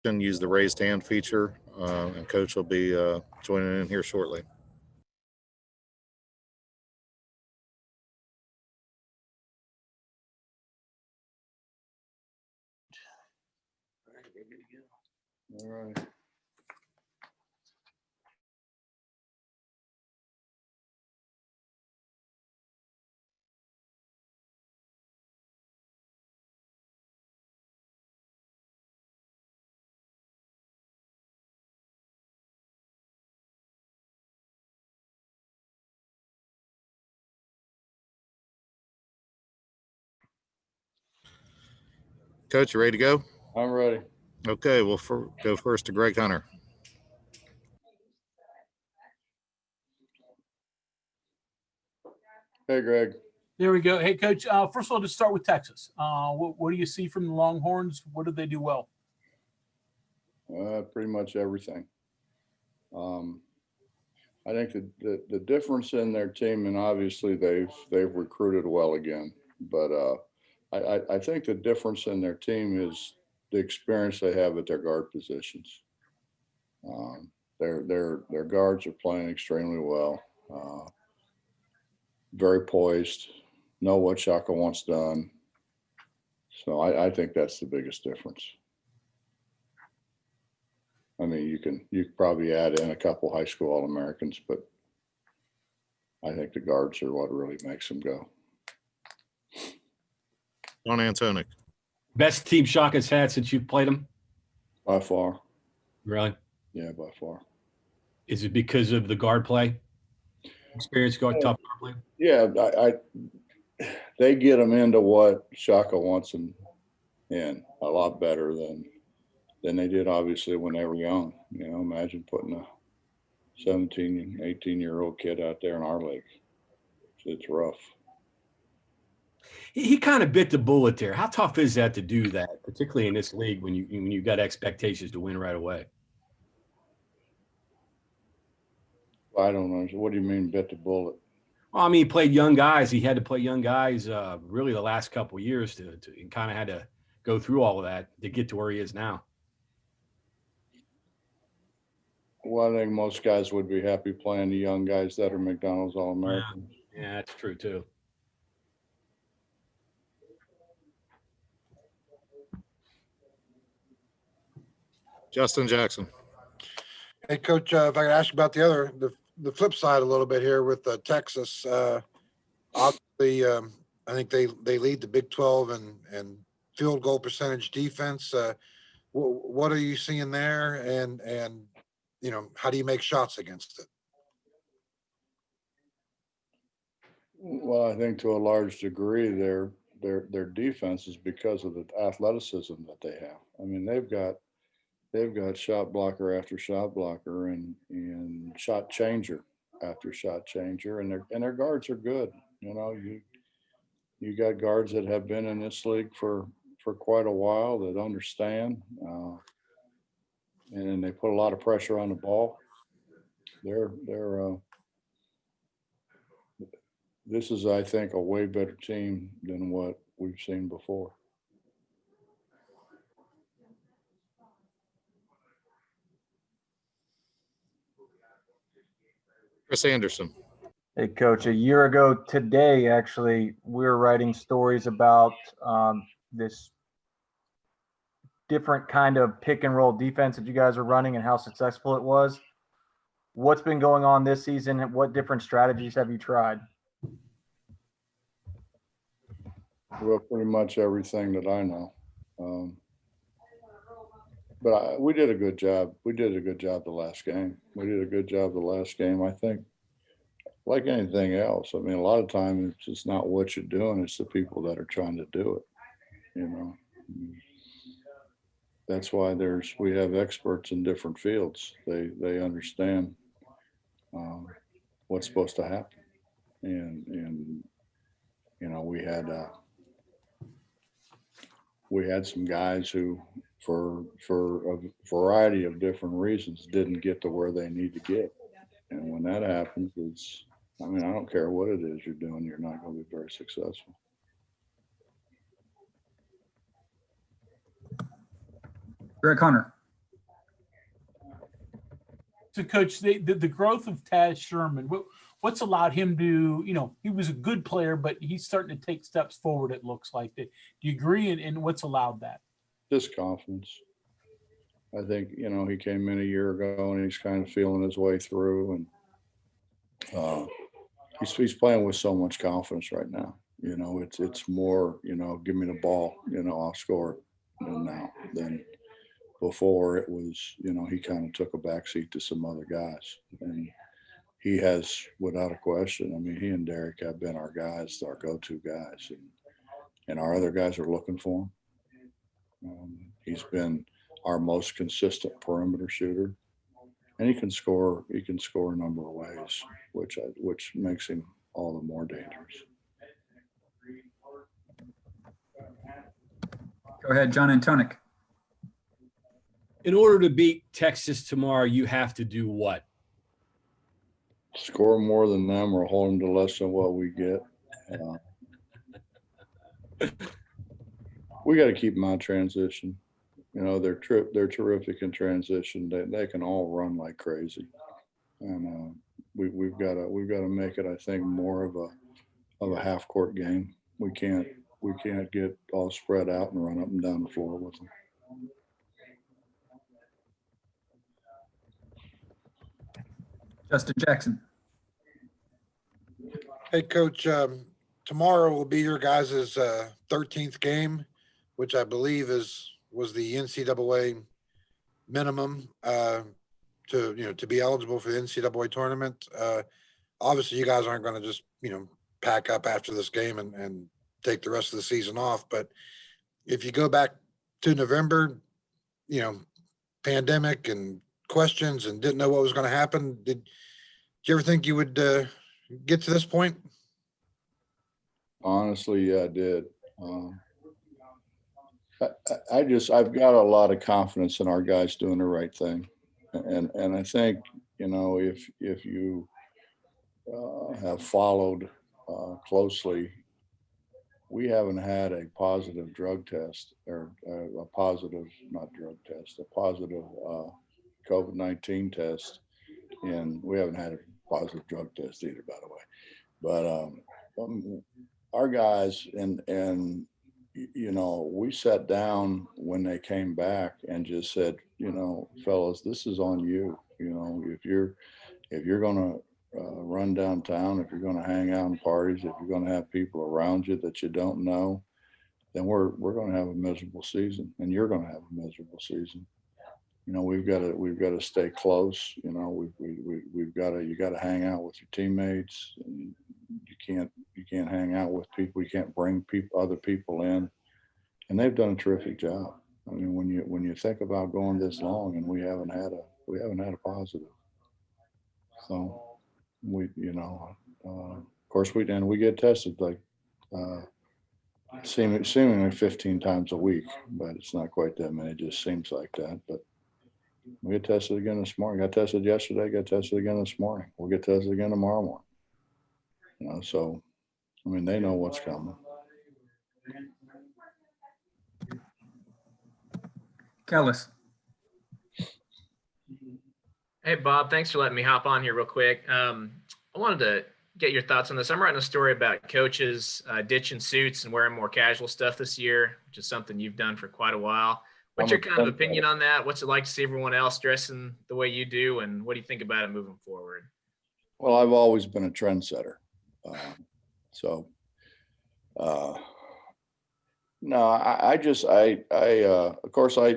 use the raised hand feature, and Coach will be joining in here shortly. All right. Coach, you ready to go? I'm ready. Okay, we'll go first to Greg Hunter. Hey, Greg. There we go. Hey, Coach, first of all, to start with Texas, what do you see from the Longhorns? What did they do well? Pretty much everything. I think the difference in their team, and obviously they've recruited well again, but I think the difference in their team is the experience they have at their guard positions. Their guards are playing extremely well, very poised, know what Shaka wants done. So I think that's the biggest difference. I mean, you can probably add in a couple high school All-Americans, but I think the guards are what really makes them go. Don Antonic. Best team Shaka's had since you've played him? By far. Really? Yeah, by far. Is it because of the guard play? Experience guard, tough guard play? Yeah, they get them into what Shaka wants them in a lot better than they did, obviously, when they were young. You know, imagine putting a 17, 18-year-old kid out there in our league. It's rough. He kind of bit the bullet there. How tough is that to do that, particularly in this league when you got expectations to win right away? I don't know. What do you mean bit the bullet? Well, I mean, he played young guys. He had to play young guys really the last couple of years to kind of had to go through all of that to get to where he is now. Well, I think most guys would be happy playing the young guys that are McDonald's All-Americans. Yeah, that's true too. Justin Jackson. Hey, Coach, if I could ask you about the flip side a little bit here with Texas. Obviously, I think they lead the Big 12 and field goal percentage defense. What are you seeing there, and you know, how do you make shots against it? Well, I think to a large degree, their defense is because of the athleticism that they have. I mean, they've got shot blocker after shot blocker and shot changer after shot changer, and their guards are good. You know, you got guards that have been in this league for quite a while that understand, and they put a lot of pressure on the ball. This is, I think, a way better team than what we've seen before. Chris Anderson. Hey, Coach, a year ago today, actually, we were writing stories about this different kind of pick and roll defense that you guys are running and how successful it was. What's been going on this season? And what different strategies have you tried? Well, pretty much everything that I know. But we did a good job. We did a good job the last game. I think, like anything else, I mean, a lot of times it's just not what you're doing. It's the people that are trying to do it, you know. That's why we have experts in different fields. They understand what's supposed to happen. And you know, we had some guys who, for a variety of different reasons, didn't get to where they need to get. And when that happens, I don't care what it is you're doing, you're not going to be very successful. Greg Hunter. So, Coach, the growth of Taz Sherman, what's allowed him to, he was a good player, but he's starting to take steps forward, it looks like. Do you agree? And what's allowed that? Just confidence. I think, he came in a year ago and he's kind of feeling his way through, and he's playing with so much confidence right now. It's more, give me the ball, I'll score it now than before. It was, he kind of took a backseat to some other guys, and he has, without a question. I mean, he and Derek have been our guys, our go-to guys, and our other guys are looking for him. He's been our most consistent perimeter shooter, and he can score a number of ways, which makes him all the more dangerous. Go ahead, John Antonic. In order to beat Texas tomorrow, you have to do what? Score more than them or hold them to less than what we get. We got to keep them out of transition. They're terrific in transition. They can all run like crazy, and we've got to make it, I think, more of a half court game. We can't get all spread out and run up and down the floor with them. Justin Jackson. Hey, Coach, tomorrow will be your guys' 13th game, which I believe was the NCAA minimum to be eligible for the NCAA tournament. Obviously, you guys aren't going to just pack up after this game and take the rest of the season off. But if you go back to November, pandemic and questions and didn't know what was going to happen, did you ever think you would get to this point? Honestly, yeah, I did. I've got a lot of confidence in our guys doing the right thing, and I think if you have followed closely, we haven't had a positive drug test or a positive, not drug test, a positive COVID-19 test, and we haven't had a positive drug test either, by the way. But our guys and we sat down when they came back and just said, fellas, this is on you. If you're going to run downtown, if you're going to hang out in parties, if you're going to have people around you that you don't know, then we're going to have a miserable season, and you're going to have a miserable season. We've got to stay close. You got to hang out with your teammates, and you can't hang out with people. You can't bring other people in, and they've done a terrific job. I mean, when you think about going this long and we haven't had a positive, so of course we get tested like seemingly 15 times a week, but it's not quite that many. It just seems like that, but. We get tested again this morning. Got tested yesterday. Got tested again this morning. We'll get tested again tomorrow morning. So I mean, they know what's coming. Kellis. Hey, Bob, thanks for letting me hop on here real quick. I wanted to get your thoughts on this. I'm writing a story about coaches ditching suits and wearing more casual stuff this year, which is something you've done for quite a while. What's your kind of opinion on that? What's it like to see everyone else dressing the way you do, and what do you think about it moving forward? Well, I've always been a trendsetter. No, of course, you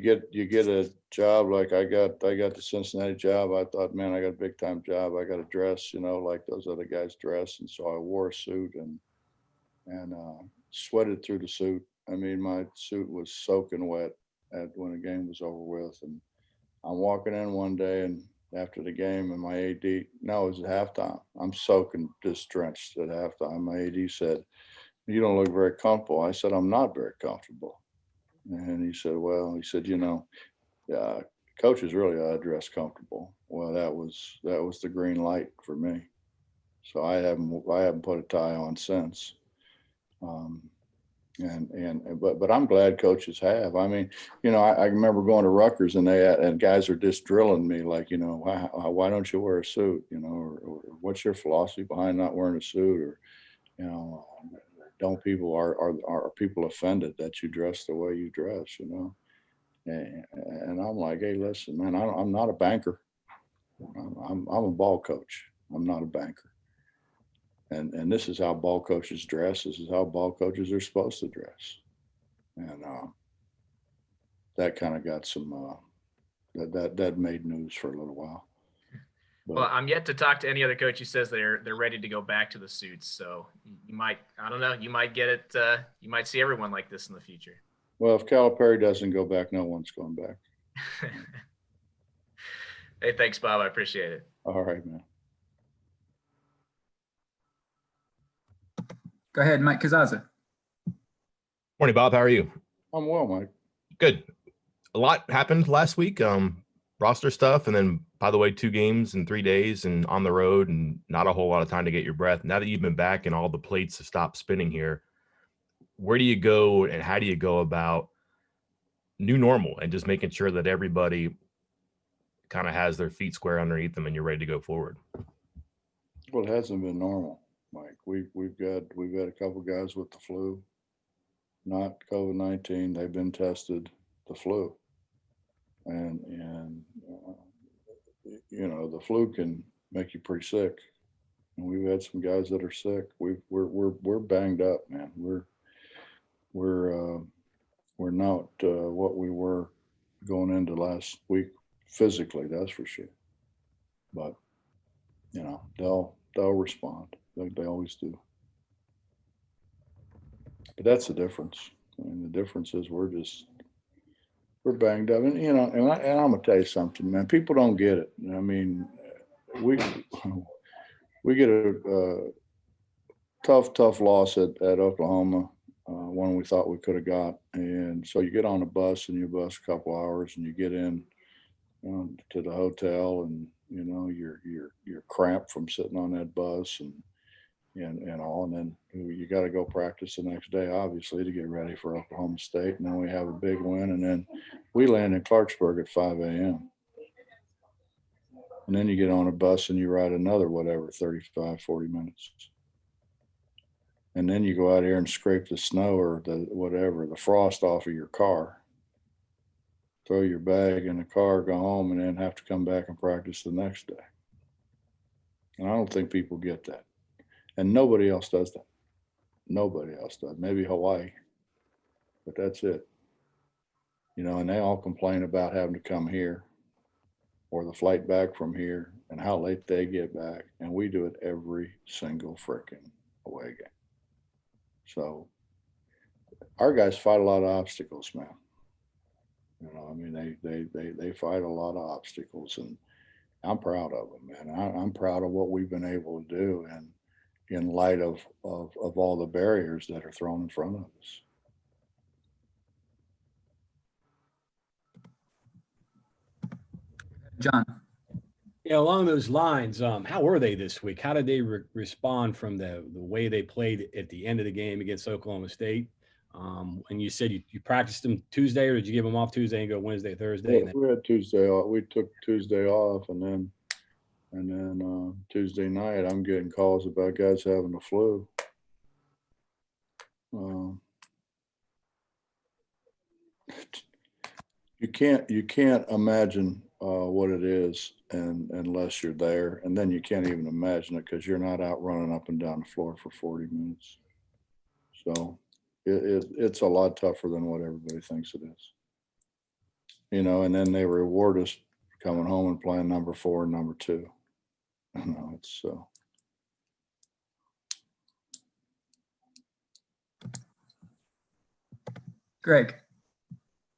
get a job like I got the Cincinnati job. I thought, man, I got a big time job. I got to dress, like those other guys dress. And so I wore a suit and sweated through the suit. I mean, my suit was soaking wet when the game was over with. And I'm walking in one day and after the game, and my AD, no, it was at halftime. I'm soaking, just drenched at halftime. My AD said, "You don't look very comfortable." I said, "I'm not very comfortable." And he said, coaches really ought to dress comfortable. Well, that was the green light for me. So I haven't put a tie on since. But I'm glad coaches have. I mean, I remember going to Rutgers and and guys are just drilling me like, why don't you wear a suit, or what's your philosophy behind not wearing a suit, or, don't people are people offended that you dress the way you dress, and I'm like, hey, listen, man, I'm not a banker. I'm a ball coach. I'm not a banker. And this is how ball coaches dress. This is how ball coaches are supposed to dress. And that kind of got some that made news for a little while. But, Well, I'm yet to talk to any other coach who says they're ready to go back to the suits. So you might, I don't know, you might get it. You might see everyone like this in the future. well, if Calipari doesn't go back, no one's going back. Hey, thanks, Bob. I appreciate it. All right, man. Go ahead, Mike Kazaza. Morning, Bob. How are you? I'm well, Mike. Good. A lot happened last week. Roster stuff, and then, by the way, 2 games in 3 days and on the road, and not a whole lot of time to get your breath. Now that you've been back and all the plates have stopped spinning here, where do you go and how do you go about new normal and just making sure that everybody kind of has their feet square underneath them and you're ready to go forward? Well, it hasn't been normal, Mike. We've got a couple guys with the flu, not COVID-19. They've been tested the flu, and the flu can make you pretty sick. And we've had some guys that are sick. We're banged up, man. We're not what we were going into last week physically, that's for sure. But they'll respond like they always do. But that's the difference. I mean, the difference is we're banged up, and and I'm gonna tell you something, man. People don't get it. I mean, we get a tough loss at Oklahoma, one we thought we could have got, and so you get on a bus and you bus a couple hours and you get in to the hotel, and you're cramped from sitting on that bus and all, and then you got to go practice the next day, obviously, to get ready for Oklahoma State, and then we have a big win, and then we land in Clarksburg at 5 a.m. And then you get on a bus and you ride another 35, 40 minutes. And then you go out here and scrape the snow or the frost off of your car, throw your bag in the car, go home, and then have to come back and practice the next day. And I don't think people get that. And nobody else does that. Nobody else does. Maybe Hawaii, but that's it. And they all complain about having to come here or the flight back from here and how late they get back. And we do it every single frickin' away game. So our guys fight a lot of obstacles, man. I mean, they fight a lot of obstacles, and I'm proud of them, man. I'm proud of what we've been able to do, and in light of all the barriers that are thrown in front of us. John. Yeah, along those lines, how were they this week? How did they respond from the way they played at the end of the game against Oklahoma State? And you said you practiced them Tuesday, or did you give them off Tuesday and go Wednesday, Thursday? We had Tuesday off. We took Tuesday off, and then Tuesday night, I'm getting calls about guys having the flu. You can't imagine what it is, and unless you're there, and then you can't even imagine it because you're not out running up and down the floor for 40 minutes. So it's a lot tougher than what everybody thinks it is. And then they reward us coming home and playing number 4 and number 2. It's Greg.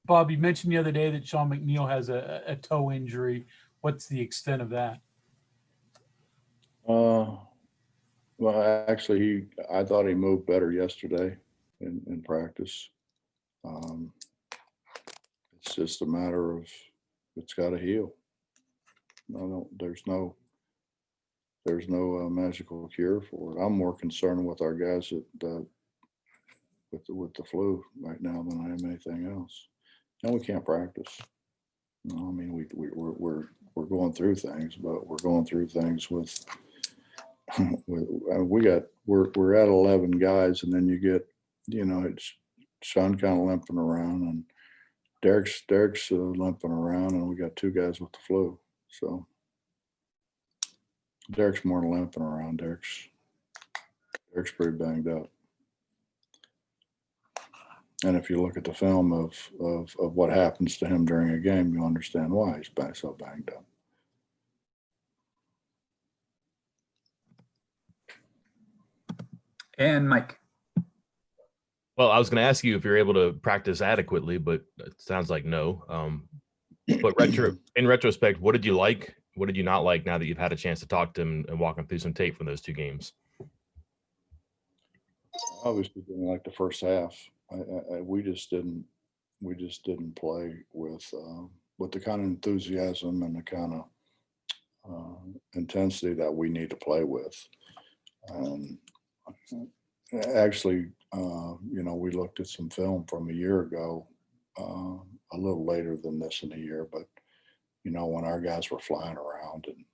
Bob, you mentioned the other day that Sean McNeil has a toe injury. What's the extent of that? Well, actually, I thought he moved better yesterday in practice. It's just a matter of it's got to heal. There's no magical cure for it. I'm more concerned with our guys that with the flu right now than I am anything else. And we can't practice. I mean, we're going through things, but we're going through things with we're at 11 guys, and then you get, it's Sean kind of limping around, and Derek's limping around, and we got 2 guys with the flu. So Derek's more than limping around. Derek's pretty banged up. And if you look at the film of what happens to him during a game, you'll understand why he's so banged up. And Mike. Well, I was going to ask you if you're able to practice adequately, but it sounds like no. But in retrospect, what did you like? What did you not like now that you've had a chance to talk to him and walk him through some tape from those 2 games? Obviously, didn't like the first half. We just didn't play with the kind of enthusiasm and the kind of intensity that we need to play with. Actually, we looked at some film from a year ago, a little later than this in the year, but when our guys were flying around and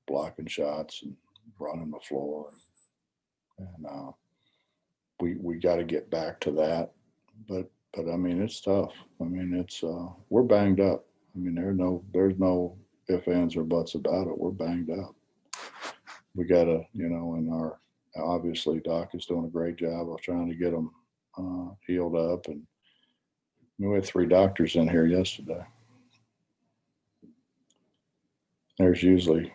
blocking shots and running the floor, and we got to get back to that. But I mean, it's tough. I mean, it's we're banged up. I mean, there's no ifs, ands, or buts about it. We're banged up. We got to, obviously Doc is doing a great job of trying to get them healed up. And we had 3 doctors in here yesterday. There's usually,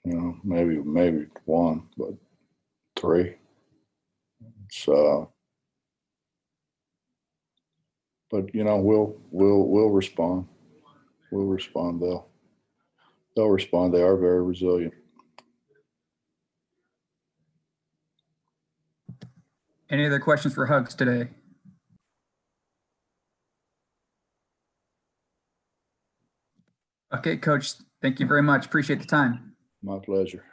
maybe 1, but 3. So, but we'll respond. We'll respond. They'll respond. They are very resilient. Any other questions for Hugs today? Okay, Coach, thank you very much. Appreciate the time. My pleasure.